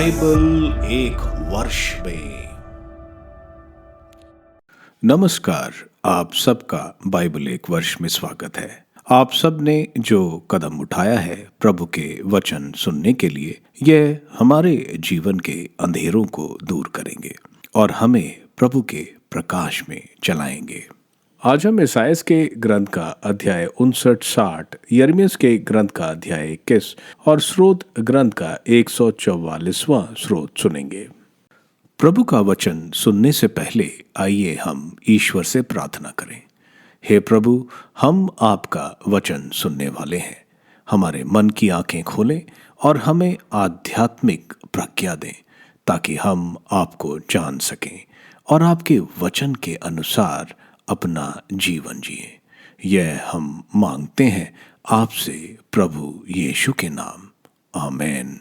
Bible एक वर्ष में। नमस्कार, आप सबका बाइबल एक वर्ष में स्वागत है। आप सब ने जो कदम उठाया है प्रभु के वचन सुनने के लिए, यह हमारे जीवन के अंधेरों को दूर करेंगे और हमें प्रभु के प्रकाश में चलाएंगे। आज हम ईसायास के ग्रंथ का अध्याय 59-60, यिर्मयाह के ग्रंथ का अध्याय 21 और स्रोत ग्रंथ का 144वां स्रोत सुनेंगे। प्रभु का वचन सुनने से पहले आइए हम ईश्वर से प्रार्थना करें। हे प्रभु, हम आपका वचन सुनने वाले हैं। हमारे मन की आंखें खोलें और हमें आध्यात्मिक प्रज्ञा दें ताकि हम आपको जान सकें और आपके वचन के अनुसार अपना जीवन जिए। यह हम मांगते हैं आपसे प्रभु यीशु के नाम, आमीन।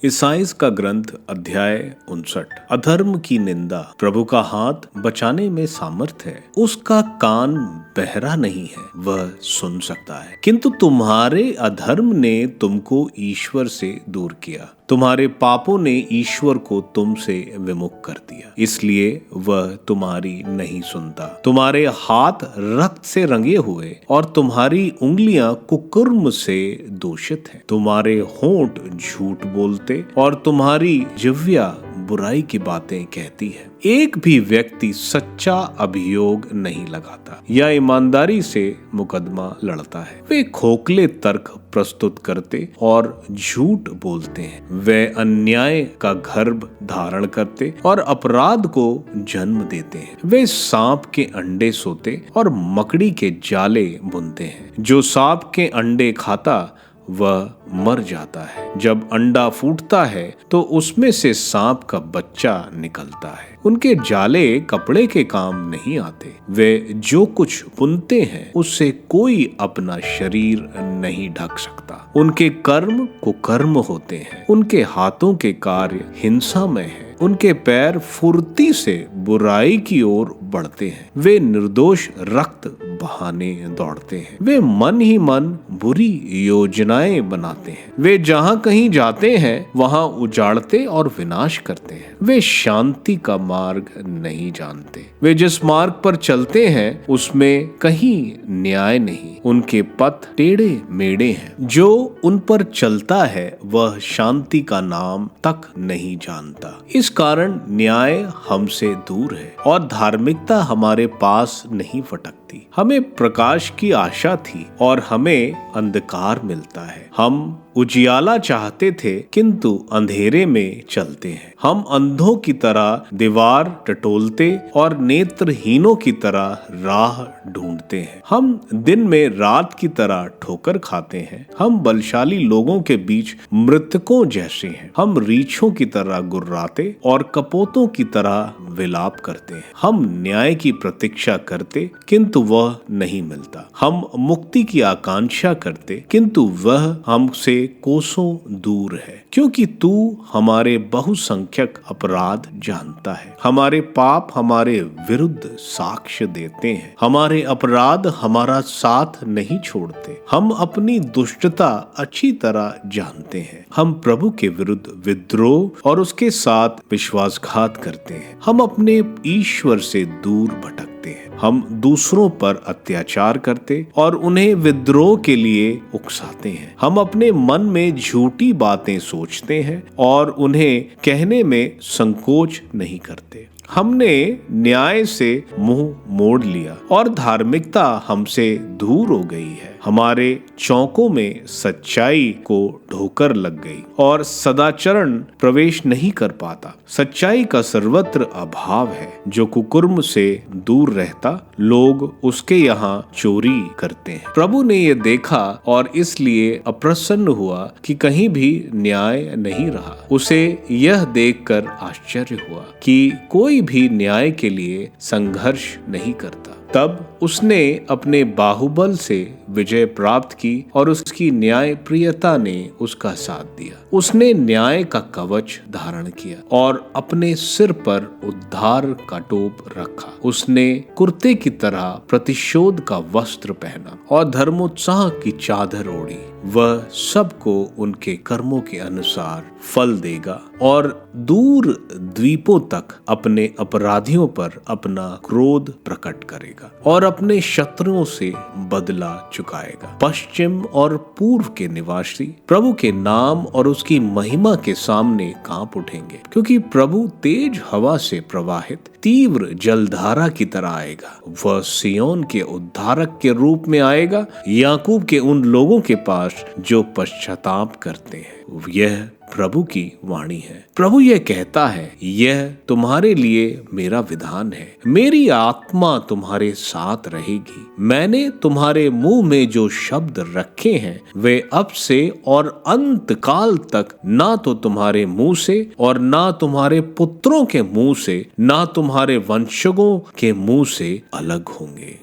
ईसायास का ग्रंथ अध्याय 59। अधर्म की निंदा। प्रभु का हाथ बचाने में सामर्थ है, उसका कान बहरा नहीं है, वह सुन सकता है। किंतु तुम्हारे अधर्म ने तुमको ईश्वर से दूर किया, तुम्हारे पापों ने ईश्वर को तुमसे विमुख कर दिया, इसलिए वह तुम्हारी नहीं सुनता। तुम्हारे हाथ रक्त से रंगे हुए और तुम्हारी उंगलियां कुकर्म से दूषित हैं। तुम्हारे होंठ झूठ बोलते और तुम्हारी जिह्वा बुराई की बातें कहती है। एक भी व्यक्ति सच्चा अभियोग नहीं लगाता या ईमानदारी से मुकदमा लड़ता है। वे खोखले तर्क प्रस्तुत करते और झूठ बोलते हैं। वे अन्याय का गर्भ धारण करते और अपराध को जन्म देते हैं। वे सांप के अंडे सोते और मकड़ी के जाले बुनते हैं। जो सांप के अंडे खाता वह मर जाता है। जब अंडा फूटता है तो उसमें से सांप का बच्चा निकलता है। उनके जाले कपड़े के काम नहीं आते। वे जो कुछ बुनते हैं उससे कोई अपना शरीर नहीं ढक सकता। उनके कर्म कुकर्म होते हैं। उनके हाथों के कार्य हिंसामय हैं। उनके पैर फुर्ती से बुराई की ओर बढ़ते हैं। वे निर्दोष रक्त बहाने दौड़ते हैं। वे मन ही मन बुरी योजनाएं बनाते हैं। वे जहां कहीं जाते हैं वहां उजाड़ते और विनाश करते हैं। वे शांति का मार्ग नहीं जानते। वे जिस मार्ग पर चलते हैं उसमें कहीं न्याय नहीं। उनके पथ टेढ़े मेढ़े हैं। जो उन पर चलता है वह शांति का नाम तक नहीं जानता। इस कारण न्याय हमसे दूर है और धार्मिकता हमारे पास नहीं फटकती। हमें प्रकाश की आशा थी और हमें अंधकार मिलता है। हम उजियाला चाहते थे किंतु अंधेरे में चलते हैं। हम अंधों की तरह दीवार टटोलते और नेत्रहीनों की तरह राह ढूंढते हैं। हम दिन में रात की तरह ठोकर खाते हैं। हम बलशाली लोगों के बीच मृतकों जैसे हैं। हम रीछों की तरह गुर्राते और कपोतों की तरह विलाप करते हैं। हम न्याय की प्रतीक्षा करते किंतु वह नहीं मिलता। हम मुक्ति की आकांक्षा करते किंतु वह हमसे कोसों दूर है, क्योंकि तू हमारे बहुसंख्यक अपराध जानता है। हमारे पाप हमारे विरुद्ध साक्ष्य देते हैं। हमारे अपराध हमारा साथ नहीं छोड़ते। हम अपनी दुष्टता अच्छी तरह जानते हैं। हम प्रभु के विरुद्ध विद्रोह और उसके साथ विश्वासघात करते हैं। हम अपने ईश्वर से दूर भटकते हैं। हम दूसरों पर अत्याचार करते और उन्हें विद्रोह के लिए उकसाते हैं। हम अपने मन में झूठी बातें सोचते हैं और उन्हें कहने में संकोच नहीं करते। हमने न्याय से मुंह मोड़ लिया और धार्मिकता हमसे दूर हो गई है। हमारे चौकों में सच्चाई को ठोकर लग गई और सदाचरण प्रवेश नहीं कर पाता। सच्चाई का सर्वत्र अभाव है। जो कुकर्म से दूर रहता, लोग उसके यहाँ चोरी करते हैं। प्रभु ने ये देखा और इसलिए अप्रसन्न हुआ कि कहीं भी न्याय नहीं रहा। उसे यह देखकर आश्चर्य हुआ कि कोई भी न्याय के लिए संघर्ष नहीं करता। तब उसने अपने बाहुबल से विजय प्राप्त की और उसकी न्याय प्रियता ने उसका साथ दिया। उसने न्याय का कवच धारण किया और अपने सिर पर उद्धार का टोप रखा। उसने कुर्ते की तरह प्रतिशोध का वस्त्र पहना और धर्मोत्साह की चादर ओढ़ी। वह सबको उनके कर्मों के अनुसार फल देगा और दूर द्वीपों तक अपने अपराधियों पर अपना क्रोध प्रकट करेगा और अपने शत्रुओं से बदला चुकाएगा। पश्चिम और पूर्व के निवासी प्रभु के नाम और उसकी महिमा के सामने कांप उठेंगे, क्योंकि प्रभु तेज हवा से प्रवाहित तीव्र जलधारा की तरह आएगा। वह सियोन के उद्धारक के रूप में आएगा, याकूब के उन लोगों के पास जो पश्चाताप करते हैं। यह प्रभु की वाणी है। प्रभु यह कहता है, यह तुम्हारे लिए मेरा विधान है, मेरी आत्मा तुम्हारे साथ रहेगी। मैंने तुम्हारे मुंह में जो शब्द रखे हैं वे अब से और अंत काल तक ना तो तुम्हारे मुंह से और ना तुम्हारे पुत्रों के मुंह से ना तुम्हारे वंशजों के मुंह से अलग होंगे।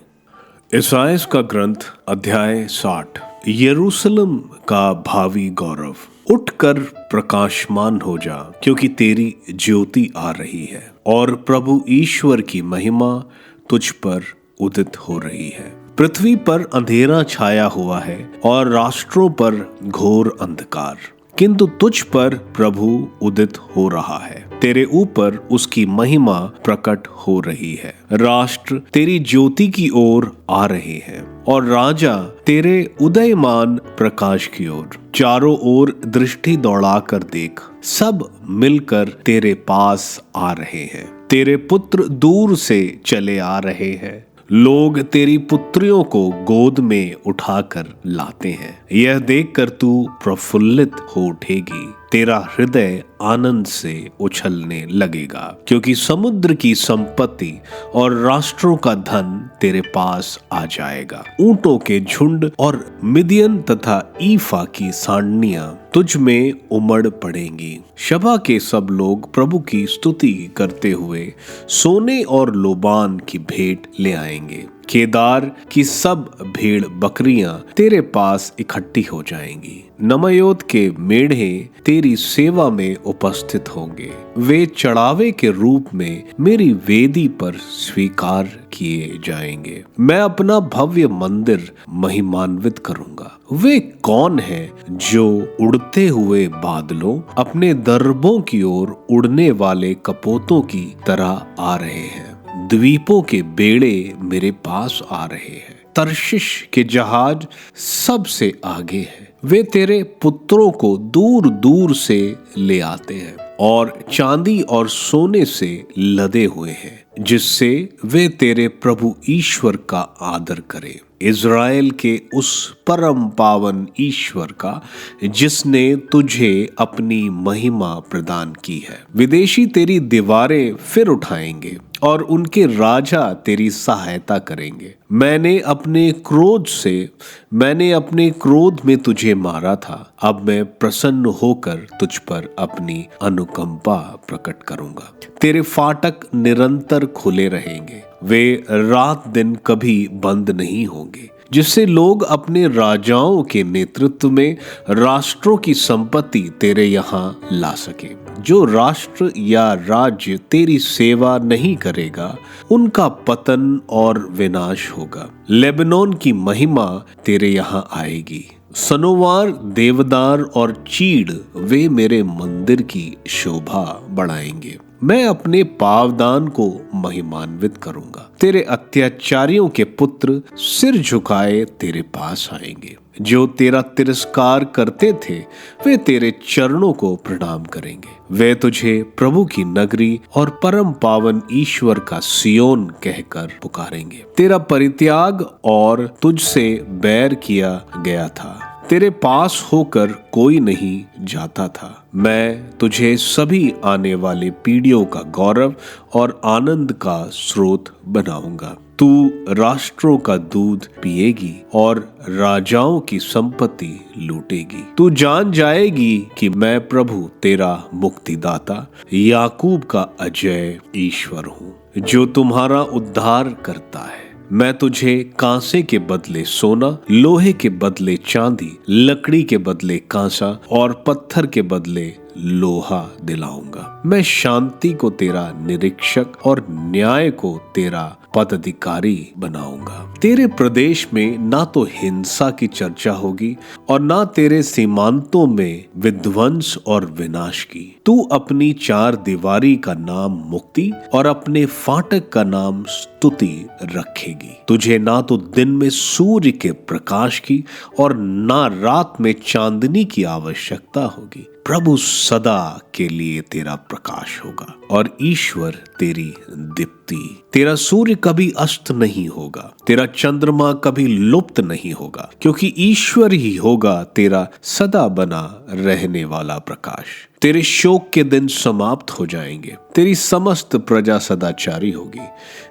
इसायाह का ग्रंथ अध्याय 60। यरूशलेम का भावी गौरव। उठकर प्रकाशमान हो जा, क्योंकि तेरी ज्योति आ रही है और प्रभु ईश्वर की महिमा तुझ पर उदित हो रही है। पृथ्वी पर अंधेरा छाया हुआ है और राष्ट्रों पर घोर अंधकार, किंतु तुझ पर प्रभु उदित हो रहा है। तेरे ऊपर उसकी महिमा प्रकट हो रही है। राष्ट्र तेरी ज्योति की ओर आ रहे हैं और राजा तेरे उदयमान प्रकाश की ओर। चारों ओर दृष्टि दौड़ाकर देख, सब मिलकर तेरे पास आ रहे हैं। तेरे पुत्र दूर से चले आ रहे हैं। लोग तेरी पुत्रियों को गोद में उठाकर लाते हैं। यह देखकर तू प्रफुल्लित हो उठेगी, तेरा हृदय आनंद से उछलने लगेगा, क्योंकि समुद्र की संपत्ति और राष्ट्रों का धन तेरे पास आ जाएगा। ऊंटों के झुंड और मिदियन तथा ईफा की सांडनियां तुझ में उमड़ पड़ेंगी। सभा के सब लोग प्रभु की स्तुति करते हुए सोने और लोबान की भेंट ले आएंगे। केदार की सब भेड़ बकरियां तेरे पास इकट्ठी हो जाएंगी। नमयोत के मेढ़े तेरी सेवा में उपस्थित होंगे। वे चढ़ावे के रूप में मेरी वेदी पर स्वीकार किए जाएंगे। मैं अपना भव्य मंदिर महिमान्वित करूंगा। वे कौन हैं जो उड़ते हुए बादलों, अपने दर्बों की ओर उड़ने वाले कपोतों की तरह आ रहे हैं। द्वीपों के बेड़े मेरे पास आ रहे हैं। तरशिश के जहाज सबसे आगे हैं। वे तेरे पुत्रों को दूर दूर से ले आते हैं और चांदी और सोने से लदे हुए हैं, जिससे वे तेरे प्रभु ईश्वर का आदर करें। इज़राइल के उस परम पावन ईश्वर का, जिसने तुझे अपनी महिमा प्रदान की है। विदेशी तेरी दीवारें फिर उठाएंगे और उनके राजा तेरी सहायता करेंगे। मैंने अपने क्रोध में तुझे मारा था। अब मैं प्रसन्न होकर तुझ पर अपनी अनुकंपा प्रकट करूंगा। तेरे फाटक निरंतर खुले रहेंगे, वे रात दिन कभी बंद नहीं होंगे, जिससे लोग अपने राजाओं के नेतृत्व में राष्ट्रों की संपत्ति तेरे यहाँ ला सके। जो राष्ट्र या राज्य तेरी सेवा नहीं करेगा, उनका पतन और विनाश होगा। लेबनोन की महिमा तेरे यहाँ आएगी। सनोवार, देवदार और चीड़ वे मेरे मंदिर की शोभा बढ़ाएंगे। मैं अपने पावदान को महिमान्वित करूंगा। तेरे अत्याचारियों के पुत्र सिर झुकाए तेरे पास आएंगे। जो तेरा तिरस्कार करते थे, वे तेरे चरणों को प्रणाम करेंगे। वे तुझे प्रभु की नगरी और परम पावन ईश्वर का सियोन कहकर पुकारेंगे। तेरा परित्याग और तुझसे बैर किया गया था, तेरे पास होकर कोई नहीं जाता था। मैं तुझे सभी आने वाली पीढ़ियों का गौरव और आनंद का स्रोत बनाऊंगा। तू राष्ट्रों का दूध पिएगी और राजाओं की संपत्ति लूटेगी। तू जान जाएगी कि मैं प्रभु तेरा मुक्तिदाता, याकूब का अजय ईश्वर हूँ, जो तुम्हारा उद्धार करता है। मैं तुझे कांसे के बदले सोना, लोहे के बदले चांदी, लकड़ी के बदले कांसा और पत्थर के बदले लोहा दिलाऊंगा। मैं शांति को तेरा निरीक्षक और न्याय को तेरा पदाधिकारी बनाऊंगा। तेरे प्रदेश में ना तो हिंसा की चर्चा होगी और ना तेरे सीमांतों में विध्वंस और विनाश की। तू अपनी चार दीवारी का नाम मुक्ति और अपने फाटक का नाम स्तुति रखेगी। तुझे ना तो दिन में सूर्य के प्रकाश की और ना रात में चांदनी की आवश्यकता होगी। प्रभु सदा के लिए तेरा प्रकाश होगा और ईश्वर तेरी दीप्ति। तेरा सूर्य कभी अस्त नहीं होगा, तेरा चंद्रमा कभी लुप्त नहीं होगा, क्योंकि ईश्वर ही होगा तेरा सदा बना रहने वाला प्रकाश। तेरे शोक के दिन समाप्त हो जाएंगे, तेरी समस्त प्रजा सदाचारी होगी,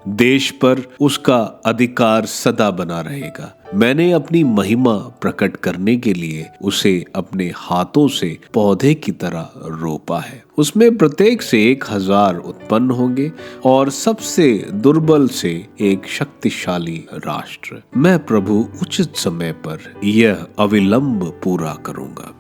देश पर उसका अधिकार सदा बना रहेगा। मैंने अपनी महिमा प्रकट करने के लिए उसे अपने हाथों से पौधे की तरह रोपा है। उसमें प्रत्येक से 1000 उत्पन्न होंगे और सबसे दुर्बल से एक शक्तिशाली राष्ट्र। मैं प्रभु उचित समय पर यह अविलंब पूरा करूंगा।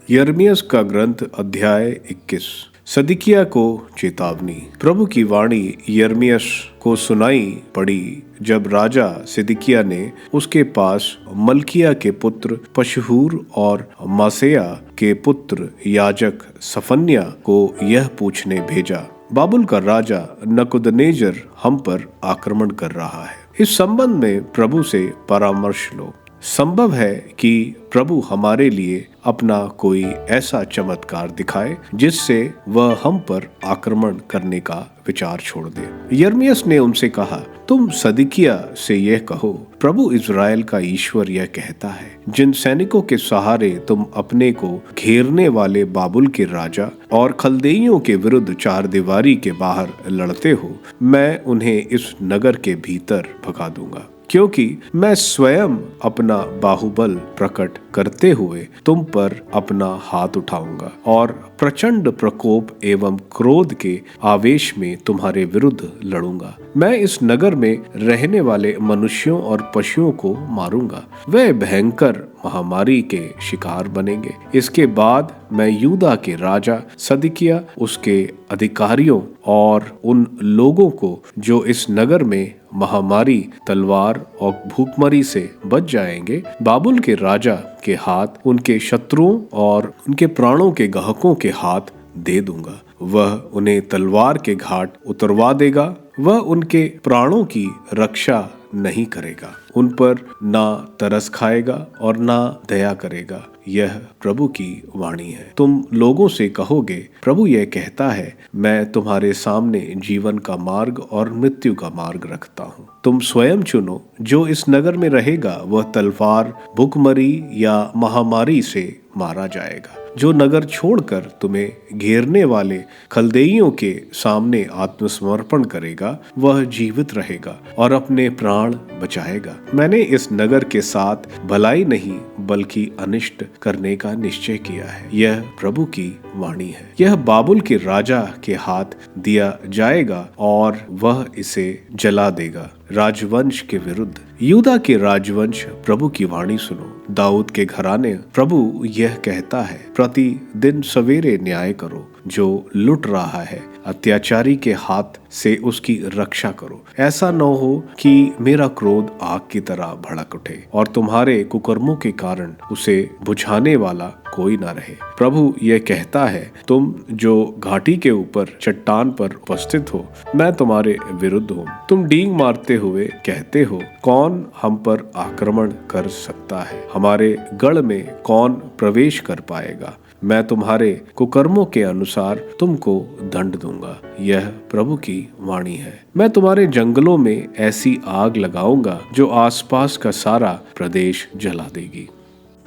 यिर्मयाह का ग्रंथ अध्याय 21। सदिकिया को चेतावनी। प्रभु की वाणी यिर्मयाह को सुनाई पड़ी जब राजा सिदकिय्याह ने उसके पास मल्किया के पुत्र पशहूर और मासेया के पुत्र याजक सफन्याह को यह पूछने भेजा, बाबुल का राजा नबूकदनेस्सर हम पर आक्रमण कर रहा है। इस संबंध में प्रभु से परामर्श लो। संभव है कि प्रभु हमारे लिए अपना कोई ऐसा चमत्कार दिखाए जिससे वह हम पर आक्रमण करने का विचार छोड़ दे। यिर्मयाह ने उनसे कहा, तुम सदिकिय्याह से यह कहो, प्रभु इज़राइल का ईश्वर यह कहता है, जिन सैनिकों के सहारे तुम अपने को घेरने वाले बाबुल के राजा और खलदेइयों के विरुद्ध चार दीवारी के बाहर लड़ते हो, मैं उन्हें इस नगर के भीतर भगा दूंगा, क्योंकि मैं स्वयं अपना बाहुबल प्रकट करते हुए तुम पर अपना हाथ उठाऊंगा और प्रचंड प्रकोप एवं क्रोध के आवेश में तुम्हारे विरुद्ध लड़ूंगा। मैं इस नगर में रहने वाले मनुष्यों और पशुओं को मारूंगा, वे भयंकर महामारी के शिकार बनेंगे। इसके बाद मैं यूदा के राजा सदिकिय्याह, उसके अधिकारियों और उन लोगों को जो इस नगर में महामारी, तलवार और भूखमरी से बच जाएंगे, बाबुल के राजा के हाथ, उनके शत्रुओं और उनके प्राणों के गाहकों के हाथ दे दूंगा। वह उन्हें तलवार के घाट उतरवा देगा, वह उनके प्राणों की रक्षा नहीं करेगा, उन पर ना तरस खाएगा और ना दया करेगा। यह प्रभु की वाणी है। तुम लोगों से कहोगे, प्रभु यह कहता है, मैं तुम्हारे सामने जीवन का मार्ग और मृत्यु का मार्ग रखता हूँ। तुम स्वयं चुनो, जो इस नगर में रहेगा वह तलवार, भूखमरी या महामारी से मारा जाएगा। जो नगर छोड़कर तुम्हें घेरने वाले खलदेइयों के सामने आत्मसमर्पण करेगा, वह जीवित रहेगा और अपने प्राण बचाएगा। मैंने इस नगर के साथ भलाई नहीं बल्कि अनिष्ट करने का निश्चय किया है। यह प्रभु की वाणी है। यह बाबुल के राजा के हाथ दिया जाएगा और वह इसे जला देगा। राजवंश के विरुद्ध यूदा के राजवंश, प्रभु की वाणी सुनो। दाऊद के घराने, प्रभु यह कहता है, प्रतिदिन सवेरे न्याय करो, जो लुट रहा है अत्याचारी के हाथ से उसकी रक्षा करो। ऐसा न हो कि मेरा क्रोध आग की तरह भड़क उठे और तुम्हारे कुकर्मों के कारण उसे बुझाने वाला कोई ना रहे। प्रभु यह कहता है, तुम जो घाटी के ऊपर चट्टान पर उपस्थित हो, मैं तुम्हारे विरुद्ध हूँ। तुम डींग मारते हुए कहते हो, कौन हम पर आक्रमण कर सकता है? हमारे गढ़ में कौन प्रवेश कर पाएगा? मैं तुम्हारे कुकर्मों के अनुसार तुमको दंड दूंगा। यह प्रभु की वाणी है। मैं तुम्हारे जंगलों में ऐसी आग लगाऊंगा जो आसपास का सारा प्रदेश जला देगी।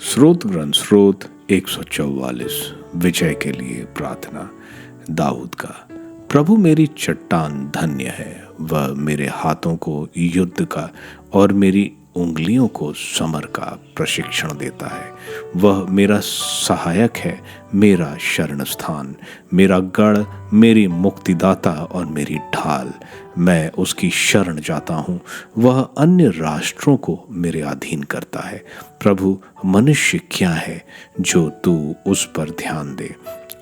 स्रोत ग्रंथ स्रोत 144। विजय के लिए प्रार्थना। दाऊद का। प्रभु मेरी चट्टान धन्य है, वह मेरे हाथों को युद्ध का और मेरी उंगलियों को समर का प्रशिक्षण देता है। वह मेरा सहायक है, मेरा शरण स्थान, मेरा गढ़, मेरी मुक्तिदाता और मेरी ढाल। मैं उसकी शरण जाता हूँ। वह अन्य राष्ट्रों को मेरे अधीन करता है। प्रभु, मनुष्य क्या है जो तू उस पर ध्यान दे?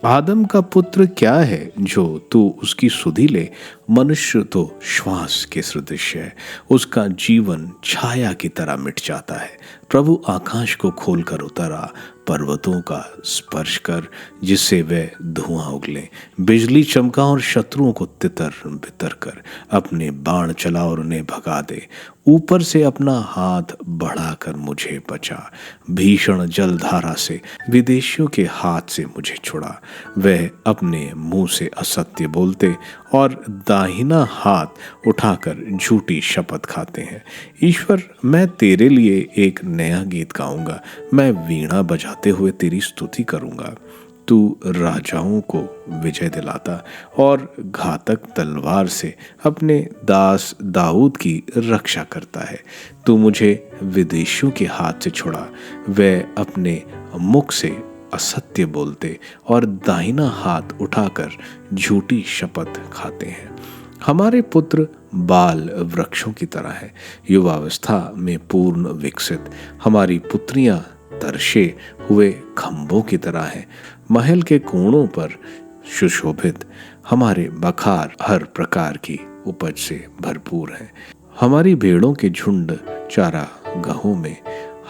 आदम का पुत्र क्या है जो तू उसकी सुधि ले? मनुष्य तो श्वास के सदृश है, उसका जीवन छाया की तरह मिट जाता है। प्रभु आकाश को खोलकर उतरा, पर्वतों का स्पर्श कर जिससे वे धुआं उगले। बिजली चमका और शत्रुओं को तितर बितर कर अपने बाण चला और उन्हें भगा दे। ऊपर से अपना हाथ बढ़ाकर मुझे बचा। भीषण जलधारा से, विदेशियों के हाथ से मुझे छुड़ा। वह अपने मुंह से असत्य बोलते और दाहिना हाथ उठाकर झूठी शपथ खाते हैं। ईश्वर, मैं तेरे लिए एक नया गीत गाऊंगा। मैं वीणा बजाते हुए तेरी स्तुति करूंगा। तू राजाओं को विजय दिलाता और घातक तलवार से अपने दास दाऊद की रक्षा करता है। तू मुझे विदेशियों के हाथ से छुड़ा। वे अपने मुख से असत्य बोलते और दाहिना हाथ उठाकर झूठी शपथ खाते हैं। हमारे पुत्र बाल वृक्षों की तरह है, युवावस्था में पूर्ण विकसित। हमारी पुत्रियां तरशे हुए खंभों की तरह हैं, महल के कोणों पर सुशोभित। हमारे बखार हर प्रकार की उपज से भरपूर हैं। हमारी भेड़ों के झुंड चारागाहों में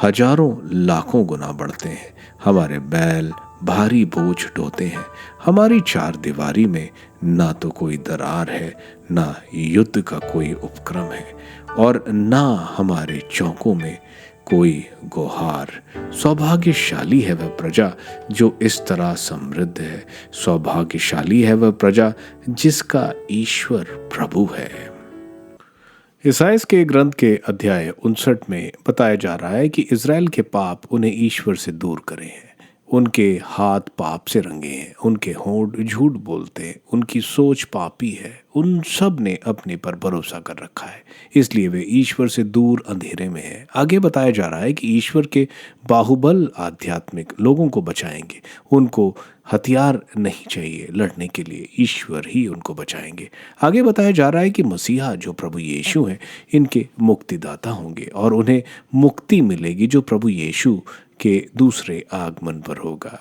हजारों लाखों गुना बढ़ते हैं। हमारे बैल भारी बोझ ढोते हैं। हमारी चार दीवारी में ना तो कोई दरार है, ना युद्ध का कोई उपक्रम है, और ना हमारे चौकों में कोई गुहार। सौभाग्यशाली है वह प्रजा जो इस तरह समृद्ध है। सौभाग्यशाली है वह प्रजा जिसका ईश्वर प्रभु है। ईसाइयाह के ग्रंथ के अध्याय 59 में बताया जा रहा है कि इज़राइल के पाप उन्हें ईश्वर से दूर करे हैं। उनके हाथ पाप से रंगे हैं, उनके होंठ झूठ बोलते हैं, उनकी सोच पापी है। उन सब ने अपने पर भरोसा कर रखा है, इसलिए वे ईश्वर से दूर अंधेरे में हैं। आगे बताया जा रहा है कि ईश्वर के बाहुबल आध्यात्मिक लोगों को बचाएंगे। उनको हथियार नहीं चाहिए लड़ने के लिए, ईश्वर ही उनको बचाएंगे। आगे बताया जा रहा है कि मसीहा जो प्रभु यीशु हैं, इनके मुक्तिदाता होंगे और उन्हें मुक्ति मिलेगी जो प्रभु यीशु के दूसरे आगमन पर होगा।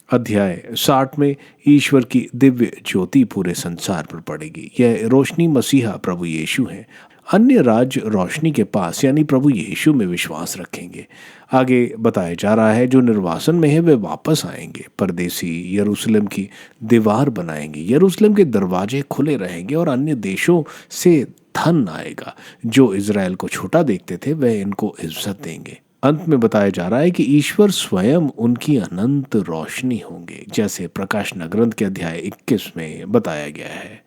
अध्याय 60 में ईश्वर की दिव्य ज्योति पूरे संसार पर पड़ेगी। यह रोशनी मसीहा प्रभु यीशु है। अन्य राज्य रोशनी के पास यानी प्रभु यीशु में विश्वास रखेंगे। आगे बताया जा रहा है जो निर्वासन में है वे वापस आएंगे। परदेसी यरूशलेम की दीवार बनाएंगे, यरूशलेम के दरवाजे खुले रहेंगे और अन्य देशों से धन आएगा। जो इज़राइल को छोटा देखते थे वह इनको इज्जत देंगे। अंत में बताया जा रहा है कि ईश्वर स्वयं उनकी अनंत रोशनी होंगे, जैसे प्रकाशना ग्रंथ के अध्याय 21 में बताया गया है।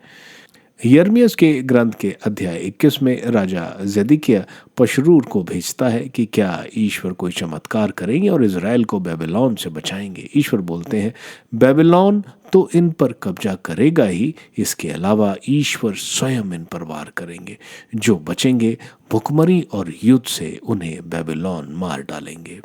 यिर्मयाह के ग्रंथ के अध्याय 21 में राजा ज़ेदेकिय्याह पशरूर को भेजता है कि क्या ईश्वर कोई चमत्कार करेंगे और इज़राइल को बेबीलोन से बचाएंगे। ईश्वर बोलते हैं, बेबीलोन तो इन पर कब्जा करेगा ही, इसके अलावा ईश्वर स्वयं इन पर वार करेंगे। जो बचेंगे भुखमरी और युद्ध से उन्हें बेबीलोन मार डालेंगे।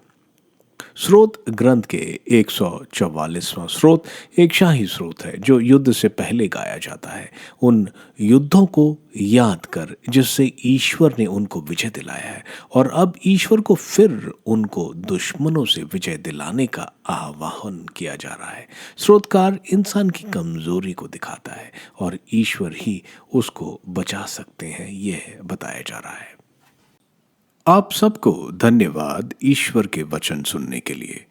स्रोत ग्रंथ के 144वां स्रोत एक शाही स्रोत है जो युद्ध से पहले गाया जाता है। उन युद्धों को याद कर जिससे ईश्वर ने उनको विजय दिलाया है, और अब ईश्वर को फिर उनको दुश्मनों से विजय दिलाने का आह्वान किया जा रहा है। स्रोतकार इंसान की कमजोरी को दिखाता है और ईश्वर ही उसको बचा सकते हैं, यह बताया जा रहा है। आप सबको धन्यवाद ईश्वर के वचन सुनने के लिए।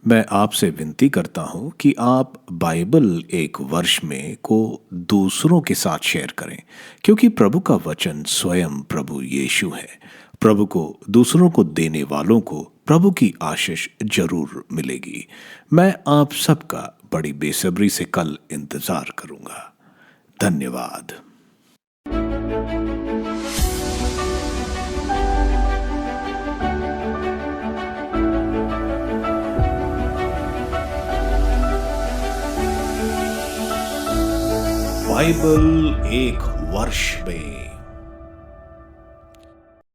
मैं आपसे विनती करता हूं कि आप बाइबल एक वर्ष में को दूसरों के साथ शेयर करें, क्योंकि प्रभु का वचन स्वयं प्रभु यीशु है। प्रभु को दूसरों को देने वालों को प्रभु की आशीष जरूर मिलेगी। मैं आप सबका बड़ी बेसब्री से कल इंतजार करूंगा। धन्यवाद। बाइबल एक वर्ष में